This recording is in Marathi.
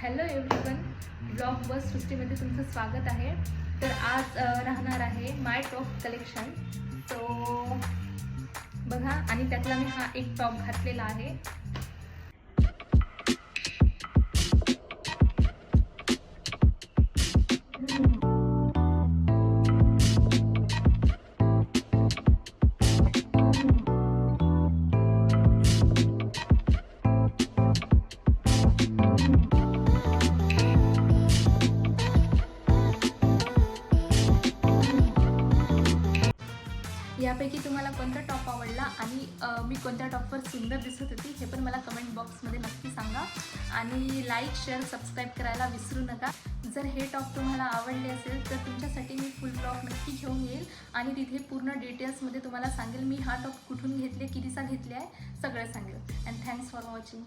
हॅलो एव्हरीवन, ब्लॉग बस सृष्टीमध्ये तुमचं स्वागत आहे. तर आज राहणार आहे माय टॉप कलेक्शन. सो बघा, आणि त्यातला मी हा एक टॉप घातलेला आहे. यापैकी तुम्हाला कोणता टॉप आवडला आणि मी कोणत्या टॉपवर सुंदर दिसत होती हे पण मला कमेंट बॉक्समध्ये नक्की सांगा. आणि लाईक, शेअर, सबस्क्राईब करायला विसरू नका. जर हे टॉप तुम्हाला आवडले असेल तर तुमच्यासाठी मी फुल ब्लॉग नक्की घेऊन येईल आणि तिथे पूर्ण डिटेल्समध्ये तुम्हाला सांगेल मी हा टॉप कुठून घेतले, कितीचा घेतले आहे, सगळं सांगेल. And thanks for watching.